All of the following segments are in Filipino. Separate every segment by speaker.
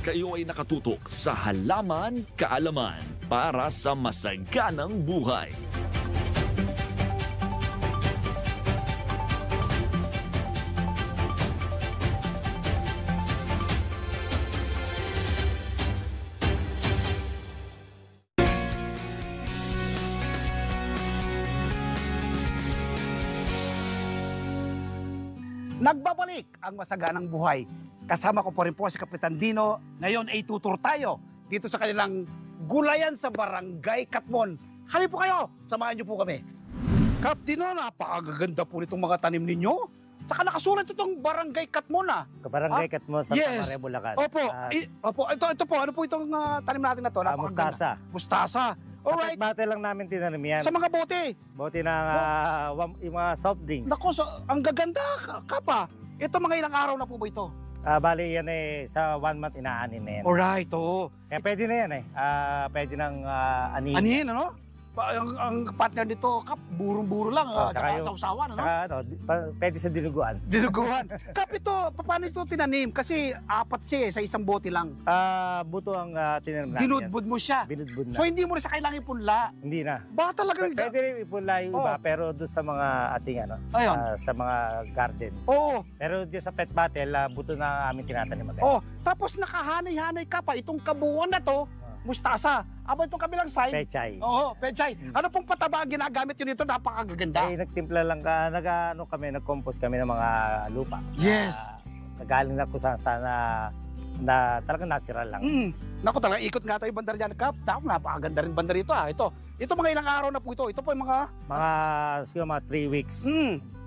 Speaker 1: kayo ay nakatutok sa Halaman Kaalaman para sa masaganang buhay.
Speaker 2: Nagbabalik ang masaganang buhay. Kasama ko po rin po si Kapitan Dino. Ngayon ay tutur tayo dito sa kanilang gulayan sa Barangay Katmon. Halip po kayo, samahan niyo po kami. Kap Dino, napakaganda po nitong mga tanim ninyo. Saka nakasulat itong Barangay Katmon
Speaker 3: Barangay Katmon sa
Speaker 2: yes.
Speaker 3: Maria, Bulacan.
Speaker 2: Opo, opo. Ito po, ano po itong tanim natin na to?
Speaker 3: Mustasa.
Speaker 2: Mustasa.
Speaker 3: Sa
Speaker 2: Alright.
Speaker 3: petbate lang namin tinanim yan.
Speaker 2: Sa mga bote.
Speaker 3: Bote ng yung mga soft drinks.
Speaker 2: Naku, ang gaganda, Kapa. Ito mga ilang araw na po ba ito?
Speaker 3: Bali yan sa 1 month inaanin na yan.
Speaker 2: Alright, oo.
Speaker 3: Kaya pwede na yan pwede nang anihin.
Speaker 2: Anihin, ano? Ang partner nito, Kap, burong-buro lang. Saka sausawan, ano?
Speaker 3: Saka pwede sa dinuguan.
Speaker 2: Dinuguan. Kap, ito, paano ito tinanim? Kasi 4 siya sa isang bote lang.
Speaker 3: Buto ang tinanim namin.
Speaker 2: Binudbud mo siya.
Speaker 3: Binudbud na.
Speaker 2: So hindi mo na sa kailangan ipunla.
Speaker 3: Hindi na.
Speaker 2: Ba talagang...
Speaker 3: Pwede rin ipunla yung iba, pero doon sa mga ating sa mga garden.
Speaker 2: Oo.
Speaker 3: Pero dyan sa pet battle, buto na aming tinatanim.
Speaker 2: Oo. Tapos nakahanay-hanay ka pa. Itong kabuuan na to, mustasa. Aba itong kabilang side.
Speaker 3: Pechay.
Speaker 2: Oo, pechay. Ano pong pataba ang ginagamit yun dito? Napakagaganda.
Speaker 3: Nagtimpla lang nag-compost kami ng mga lupa.
Speaker 2: Yes.
Speaker 3: Nagaling na ko sana na talagang natural lang.
Speaker 2: Naku, talaga ikot nga tayo bandar dyan, Kap. Napakaganda rin bandar ito. Ito mga ilang araw na po ito. Ito po yung
Speaker 3: siguro mga 3 weeks.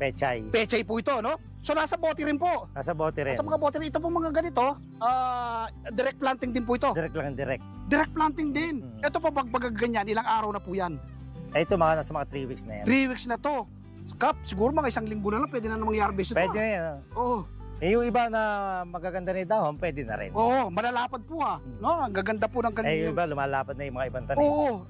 Speaker 3: Pechay.
Speaker 2: Pechay po ito, no? So nasa bote rin po.
Speaker 3: Nasa bote rin.
Speaker 2: Nasa mga bote rin. Ito po mga ganito, direct planting din po ito.
Speaker 3: Direct.
Speaker 2: Direct planting din. Ito po pag ganyan, ilang araw na po yan?
Speaker 3: Ito nasa mga 3 weeks na yan.
Speaker 2: 3 weeks na to. Kap, siguro mga 1 linggo na lang pwede na namang i-harvest ito.
Speaker 3: Pwede na yan.
Speaker 2: Oo.
Speaker 3: Yung iba na magaganda na yung dahon, pwede na rin.
Speaker 2: Oo, malalapad po no? Ang gaganda po ng
Speaker 3: yung iba, lumalapad na yung mga ibang tanim.
Speaker 2: Oo.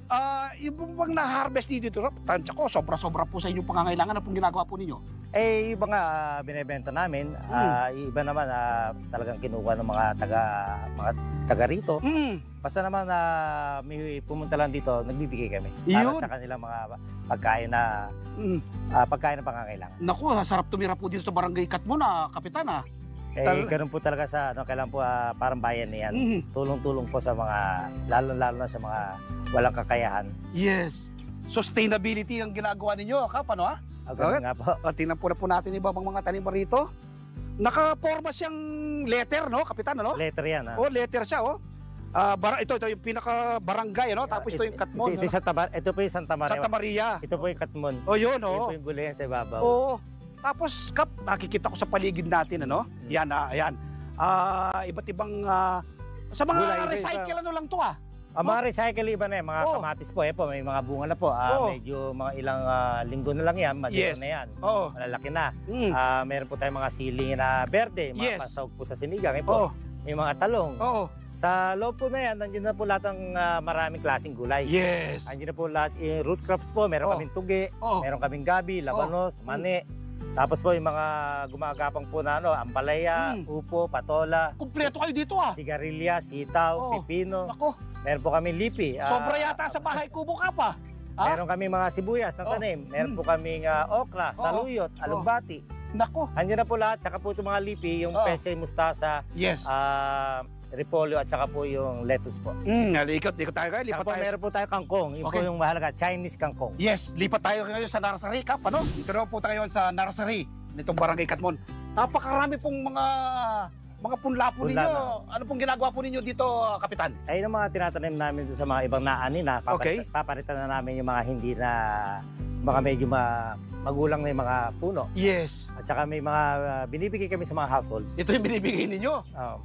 Speaker 2: Yung bang na-harvest dito, tansya ko, sobra-sobra po sa inyong pangangailangan. Ano pong ginagawa po ninyo?
Speaker 3: Iba nga binebenta namin. Iba naman talagang kinuha ng mga taga rito. Basta naman may pumunta lang dito, nagbibigay kami. Para sa kanilang mga pagkain na pangangailangan.
Speaker 2: Naku, sarap tumira po dito sa Barangay Katmon, Kapitan.
Speaker 3: Ganun po talaga kailan po parang bayan niyan. Tulong-tulong po sa mga, lalo-lalo na sa mga walang kakayahan.
Speaker 2: Yes. Sustainability ang ginagawa ninyo, Kap, ano
Speaker 3: Ganun nga po.
Speaker 2: Tingnan po natin ibang mga tanim rito. Nakaporma siyang letter, no, Kapitan, ano?
Speaker 3: Letter yan,
Speaker 2: letter siya, ito yung pinaka-barangay, no? Tapos ito yung Katmon.
Speaker 3: Ito po yung Santa Maria. Ito po yung Katmon.
Speaker 2: Yun,
Speaker 3: Ito po yung gulayan sa ibabaw.
Speaker 2: Oo. Tapos, Kap, nakikita ko sa paligid natin, ano? Yan, ayan. Iba't ibang, sa mga recycle, ano lang to,
Speaker 3: Mga recycle iba na yan, mga kamatis po, may mga bunga na po. Medyo mga ilang linggo na lang yan, maduro na yan. Malalaki na. Meron po tayong mga siling na berde, mga pasawag po sa sinigang. May mga talong. Sa loob po na yan, nandiyan na po lahat ng maraming klaseng gulay.
Speaker 2: Yes.
Speaker 3: Nandiyan na po lahat yung root crops po, meron kaming tugi, meron kaming gabi, labanos, mani. Tapos po yung mga gumagapang po na ampalaya, upo, patola.
Speaker 2: Kumpleto kayo dito
Speaker 3: Sigarilya, sitaw, pipino.
Speaker 2: Ako.
Speaker 3: Meron po kami lipi.
Speaker 2: Sobra yata sa bahay kubo ka pa.
Speaker 3: Meron kami mga sibuyas na tanim. Meron po kaming okra, saluyot, alugbati.
Speaker 2: Nako.
Speaker 3: Andiyan na po lahat. Saka po itong mga lipi, yung pechay, mustasa, repolyo at saka po yung lettuce po.
Speaker 2: Ikot tayo kayo.
Speaker 3: Saka po meron po tayo kangkong. Yung po yung mahalaga, Chinese kangkong.
Speaker 2: Yes, lipat tayo ngayon sa nursery, Kap, ano? Dito na po tayo sa nursery nitong Barangay Katmon. Napakarami pong mga punla po ninyo. Ano pong ginagawa po ninyo dito, Kapitan?
Speaker 3: Ayun ang mga tinatanim namin sa mga ibang naanin na papalitan na namin yung mga hindi na mga medyo magulang na yung mga puno.
Speaker 2: Yes.
Speaker 3: At saka may mga binibigay kami sa mga household.
Speaker 2: Ito yung binibigay ninyo?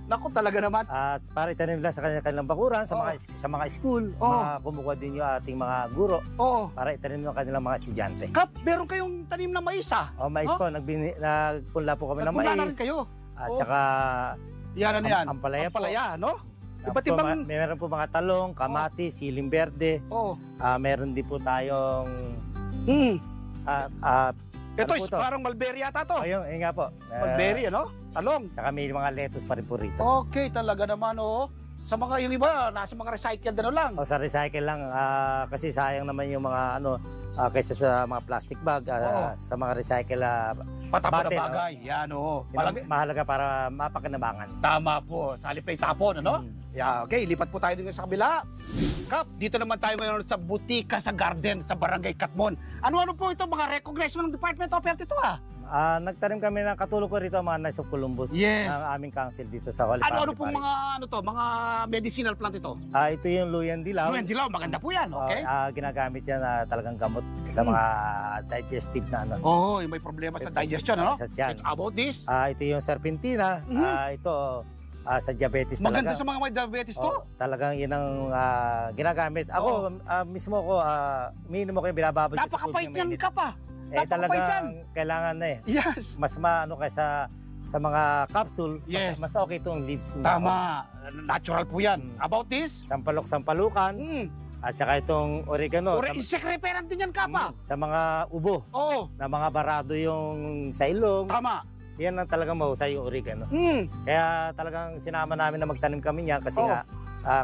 Speaker 2: Naku, talaga naman.
Speaker 3: At para itanim nila sa kanilang bakuran, sa mga school, mga kumukuha din yung ating mga guro para itanim ng kanilang mga estudyante.
Speaker 2: Kap, meron kayong tanim na mais,
Speaker 3: mais po. Nagpunla po kami ng mais.
Speaker 2: Nagpunla na rin kayo.
Speaker 3: At saka
Speaker 2: yan.
Speaker 3: Ampalaya
Speaker 2: no?
Speaker 3: Iba't ibang... Meron po mga talong, kamatis, siling berde. Meron din po tayong...
Speaker 2: Ito, parang mulberry yata to.
Speaker 3: Ayun nga po.
Speaker 2: Mulberry, ano? Talong.
Speaker 3: Saka may mga lettuce pa rin po rito.
Speaker 2: Okay, talaga naman, oh. Sa mga, yung iba, nasa mga recycled ano lang.
Speaker 3: O, sa recycle lang, kasi sayang naman yung mga kaysa sa mga plastic bag, sa mga recycle
Speaker 2: Patapon
Speaker 3: bottle,
Speaker 2: na bagay. Yan, oo.
Speaker 3: Mahalaga para mapakinabangan.
Speaker 2: Tama po. Sa halip na itapon, ano? Yeah, okay, lipat po tayo dito sa kabila. Kap, dito naman tayo ngayon sa butika sa garden sa Barangay Katmon. Ano po ito? Mga recognized mo ng Department of Health ito,
Speaker 3: Nagtanim kami ng katulong ko rito, mga Knights of Columbus.
Speaker 2: Yes.
Speaker 3: Ng aming council dito sa Holy Family
Speaker 2: Ano pong mga medicinal plant ito?
Speaker 3: Ito yung luyan dilaw.
Speaker 2: Luyan dilaw, maganda po yan, okay?
Speaker 3: Ginagamit yan na talagang gamot sa mga digestive na ano.
Speaker 2: Oo, yung may problema sa digestion, ano?
Speaker 3: Sa tiyan.
Speaker 2: About this?
Speaker 3: Ito yung serpentina. Ito sa diabetes talaga.
Speaker 2: Maganda sa mga may diabetes to?
Speaker 3: Talagang yun ang ginagamit. Ako, mismo ko, minimum ko yung binababad ko sa tubig.
Speaker 2: Napakapait yan ka pa.
Speaker 3: Talagang kailangan na
Speaker 2: Yes.
Speaker 3: Mas maano kaysa sa mga capsule,
Speaker 2: yes.
Speaker 3: mas okay itong leaves.
Speaker 2: Tama. Natural po yan. About this?
Speaker 3: Sampalok-sampalukan. At saka itong oregano.
Speaker 2: Sekreperan din yan, kapa.
Speaker 3: Sa mga ubo.
Speaker 2: Oo.
Speaker 3: Na mga barado yung sa ilong.
Speaker 2: Tama.
Speaker 3: Yan ang talagang mahusay yung oregano. Kaya talagang sinama namin na magtanim kami niyan kasi nga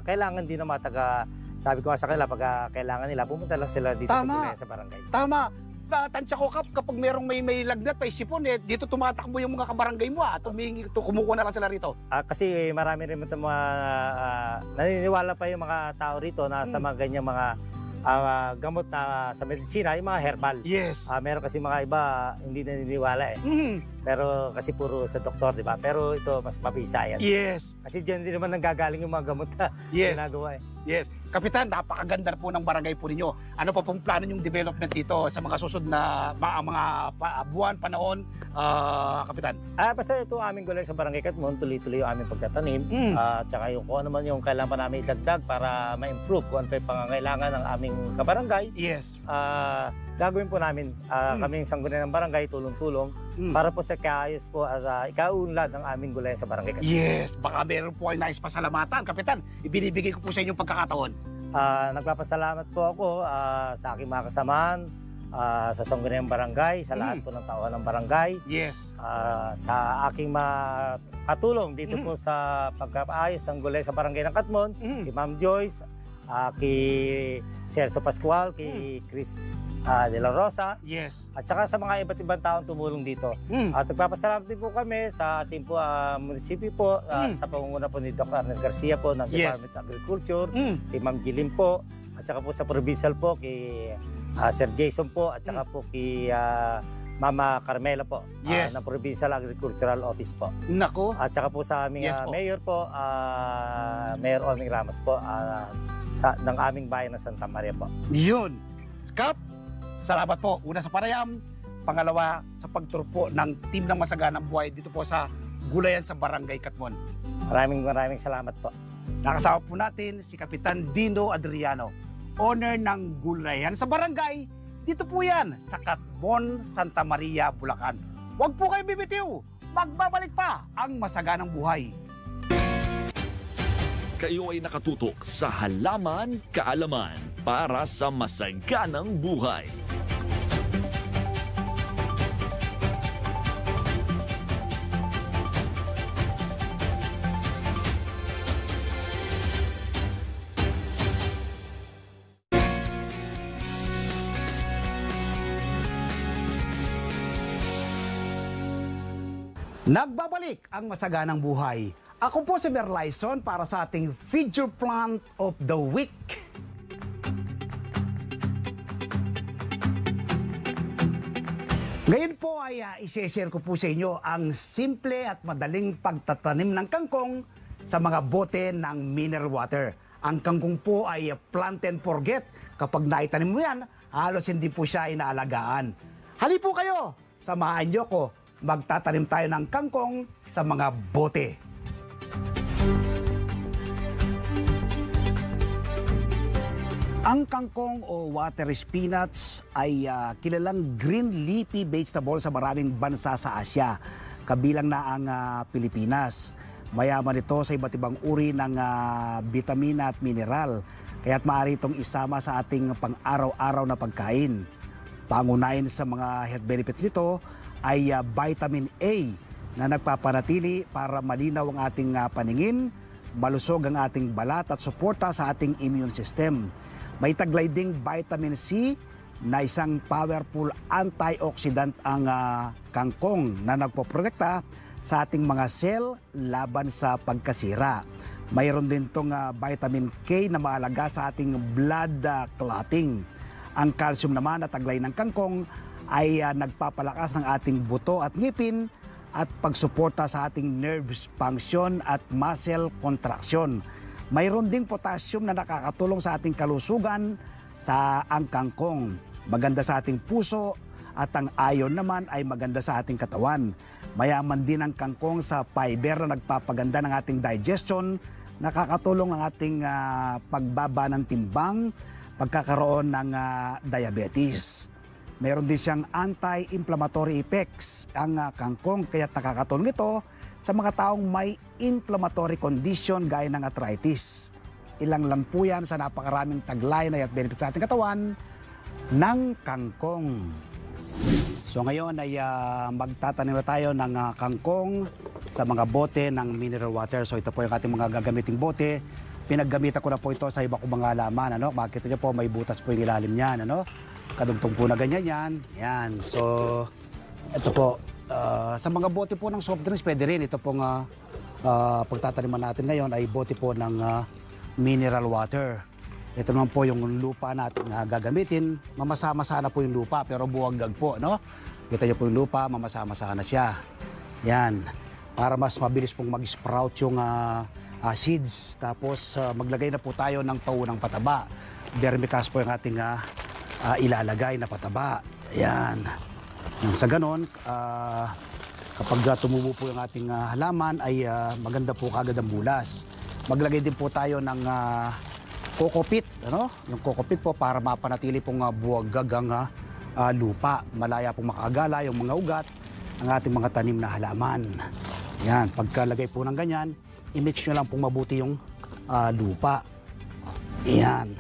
Speaker 3: kailangan din na mataga. Sabi ko sa kanila, pag kailangan nila, pumunta lang sila dito sa barangay.
Speaker 2: Tama. Tansya ko, Kap, kapag merong may lagnat, may sipon, dito tumatakbo yung mga kabarangay mo, at kumukuha na lang sila rito.
Speaker 3: Kasi marami rin mga naniniwala pa yung mga tao rito na sa mga ganyang mga gamot na sa medisina, yung mga herbal.
Speaker 2: Yes.
Speaker 3: Meron kasi mga iba hindi naniniwala Pero kasi puro sa doktor, di ba? Pero ito, mas mabisa yan.
Speaker 2: Yes.
Speaker 3: Kasi dyan din naman nanggagaling yung mga gamot na ginagawa
Speaker 2: Yes. Kapitan, napakaganda po ng barangay po ninyo. Ano pa pong plano yung development dito sa mga susunod na mga buwan, panahon, Kapitan?
Speaker 3: Basta ito aming gulay sa Barangay Katmon, tuloy-tuloy yung aming pagtatanim. Tsaka yung kung ano man yung kailangan pa namin idagdag para ma-improve kung ano pa yung pangangailangan ng aming kabarangay.
Speaker 2: Yes.
Speaker 3: Gagawin po namin, kaming sanggunian ng barangay, tulong-tulong, para po sa kaayos po at ikaunlad ng aming gulay sa Barangay Katmon.
Speaker 2: Yes, baka meron po ay nais pasalamatan, Kapitan. Ibinibigay ko po sa inyong pagkakataon.
Speaker 3: Nagpapasalamat po ako sa aking mga kasamahan, sa sangguniang barangay, sa lahat po ng tao ng barangay.
Speaker 2: Yes.
Speaker 3: Sa aking katulong dito po sa pagkaayos ng gulay sa Barangay ng Katmon, kay Ma'am Joyce, kay Sergio Pascual, kay Chris De La Rosa,
Speaker 2: yes.
Speaker 3: At saka sa mga iba't ibang taong tumulong dito. At nagpapasalamat din po kami sa ating po munisipyo po, sa pangunguna po ni Dr. Arnel Garcia po ng Department of Agriculture, kay Ma'am Jilin po, at saka po sa provincial po kay Sir Jason po, at saka po kay Mama Carmela po, ng Provincial Agricultural Office po.
Speaker 2: Nako.
Speaker 3: At saka po sa aming mayor po, Mayor Oming Ramos po, ng aming bayan ng Santa Maria po.
Speaker 2: Yun. Kap, salamat po. Una sa panayam, pangalawa sa pagturpo ng team ng Masaganang Buhay dito po sa Gulayan sa Barangay Katmon.
Speaker 3: Maraming salamat po.
Speaker 2: Nakasama po natin si Kapitan Dino Adriano, owner ng Gulayan sa Barangay. Dito po yan sa Katmon, Santa Maria, Bulacan. Huwag po kayo bibitiw. Magbabalik pa ang Masaganang Buhay.
Speaker 1: Kayo ay nakatutok sa Halaman Kaalaman para sa Masaganang Buhay.
Speaker 2: Nagbabalik ang Masaganang Buhay. Ako po si Merlyson para sa ating Feature Plant of the Week. Ngayon po ay isi-share ko po sa inyo ang simple at madaling pagtatanim ng kangkong sa mga bote ng mineral water. Ang kangkong po ay plant and forget. Kapag naitanim mo yan, halos hindi po siya inaalagaan. Hali po kayo, samahan niyo ko. Magtatanim tayo ng kangkong sa mga bote. Ang kangkong o water spinach ay kilalang green leafy vegetable sa maraming bansa sa Asia, kabilang na ang Pilipinas. Mayaman ito sa iba't ibang uri ng bitamina at mineral, kaya't maaari itong isama sa ating pang-araw-araw na pagkain. Pangunahin sa mga health benefits nito ay vitamin A na nagpapanatili para malinaw ang ating paningin, malusog ang ating balat at suporta sa ating immune system. May taglay ding vitamin C na isang powerful antioxidant ang kangkong na nagpoprotekta sa ating mga sel laban sa pagkasira. Mayroon din itong vitamin K na mahalaga sa ating blood clotting. Ang calcium naman na taglay ng kangkong ay nagpapalakas ng ating buto at ngipin at pagsuporta sa ating nerves function at muscle contraction. Mayroon ding potassium na nakakatulong sa ating kalusugan sa ang kangkong. Maganda sa ating puso at ang iron naman ay maganda sa ating katawan. Mayaman din ang kangkong sa fiber na nagpapaganda ng ating digestion, nakakatulong ang ating pagbaba ng timbang, pagkakaroon ng diabetes. Meron din siyang anti-inflammatory effects ang kangkong, kaya nakakatulong ito sa mga taong may inflammatory condition gaya ng arthritis. Ilang lang po yan sa napakaraming taglay na benefits sa ating katawan ng kangkong. So ngayon ay magtatanim na tayo ng kangkong sa mga bote ng mineral water. So ito po yung ating mga gagamiting bote. Pinaggamitan ko na po ito sa iba kong mga halaman. Makikita niyo po may butas po yung ilalim niyan. Kadugtong po na ganyan yan. Yan. So ito po. Sa mga bote po ng soft drinks, pwede rin. Ito pong pagtataniman natin ngayon ay bote po ng mineral water. Ito naman po yung lupa natin na gagamitin. Mamasa-masa na po yung lupa pero buwagag po. Kita niyo po yung lupa, mamasa-masa na siya. Yan. Para mas mabilis pong mag-sprout yung seeds. Tapos maglagay na po tayo ng paunang pataba. Vermicast po yung ating ilalagay na pataba. Yan. Nang sa ganon, kapag tumubo po yung ating halaman ay maganda po kagad ang bulas. Maglagay din po tayo ng coco peat. Yung coco peat po para mapanatili pong buwagag ang lupa. Malaya pong makagala yung mga ugat ng ating mga tanim na halaman. Yan, pagkalagay po ng ganyan, i-mix nyo lang pong mabuti yung lupa. Yan.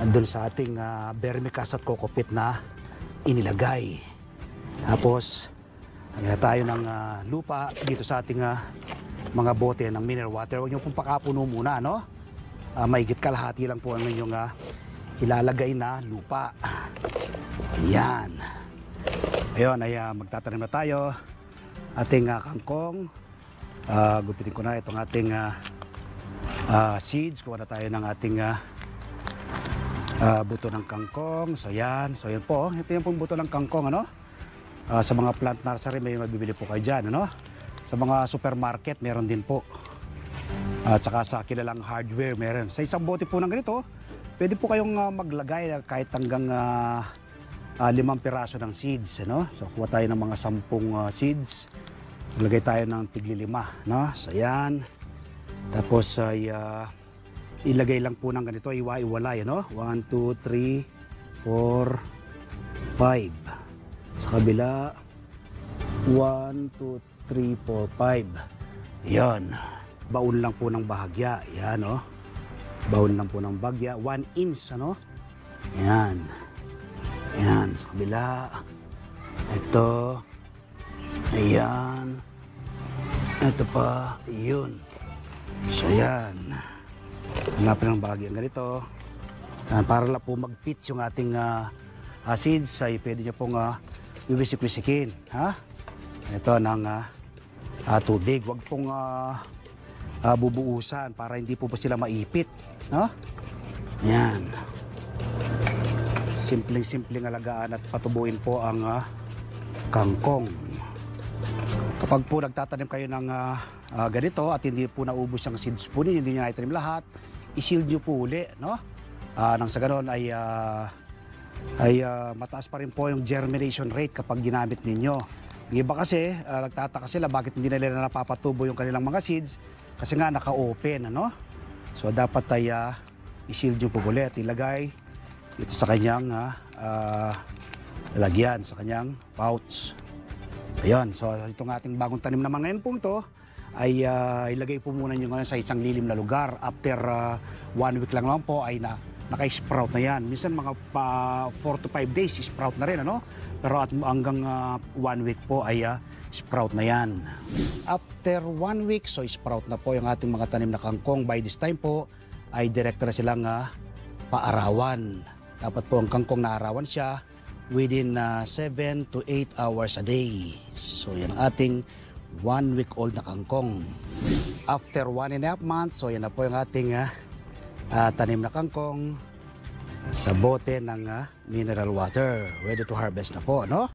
Speaker 2: Andun sa ating vermicast at coco peat na inilagay. Tapos, lagyan tayo ng lupa dito sa ating mga bote ng mineral water. Huwag nyo pong pakapuno muna, mahigit kalahati lang po ang inyong ilalagay na lupa. Yan. Ngayon ay magtatanim na tayo. Ating kangkong. Gupitin ko na itong ating seeds. Kuha na tayo ng ating buto ng kangkong. So yan. So yan po. Ito yung pong buto ng kangkong. Sa mga plant nursery may mabibili po kayo dyan. Sa mga supermarket meron din po. At saka sa kilalang hardware meron. Sa isang bote po ng ganito, pwede po kayong maglagay kahit hanggang 5 piraso ng seeds. So kuha tayo ng mga 10 seeds. Maglagay tayo ng tigli-5. So yan. Tapos ay ilagay lang po ng ganito, iwa-iwalay. 1, 2, 3, 4, 5. Sa kabila, 1, 2, 3, 4, 5. Yan. Baon lang po ng bahagya. Yan, Baon lang po ng bahagya. 1 inch, Yan. Yan. Sa kabila. Ito. Ayan. Ito pa. Yun. So, yan. Hanapin ng bahagya ganito. Yan, para lang po mag-fit yung ating seeds ay pwede nyo pong wiwisik-wisikin. Ito ng tubig. Huwag pong bubuusan para hindi po sila maipit. Yan. Simpleng-simpleng alagaan at patubuin po ang kangkong. Kapag po nagtatanim kayo ng ganito at hindi po naubos ang seeds po ninyo, hindi nyo naitanim lahat, i-shield nyo po uli. Nang sa ganon ay mataas pa rin po yung germination rate kapag ginamit ninyo. Yung iba kasi, nagtataka sila bakit hindi nila napapatubo yung kanilang mga seeds kasi nga naka-open. So dapat ay i-shield nyo po ulit. Ilagay dito sa kanyang lalagyan, sa kanyang pouch. Ayun, so itong ating bagong tanim naman ngayon po ito ay ilagay po muna nyo ngayon sa isang lilim na lugar. After 1 week lang naman po ay naka-sprout na yan. Minsan mga 4 to 5 days, sprout na rin, ano? Pero hanggang 1 week po ay sprout na yan. After 1 week, so sprout na po yung ating mga tanim na kangkong. By this time po, ay direkta na silang paarawan. Dapat po ang kangkong naarawan siya within 7 to 8 hours a day. So yan ang ating 1-week-old na kangkong. After 1.5 months, so yan na po yung ating tanim na kangkong sa bote ng mineral water. Ready to harvest na po, no?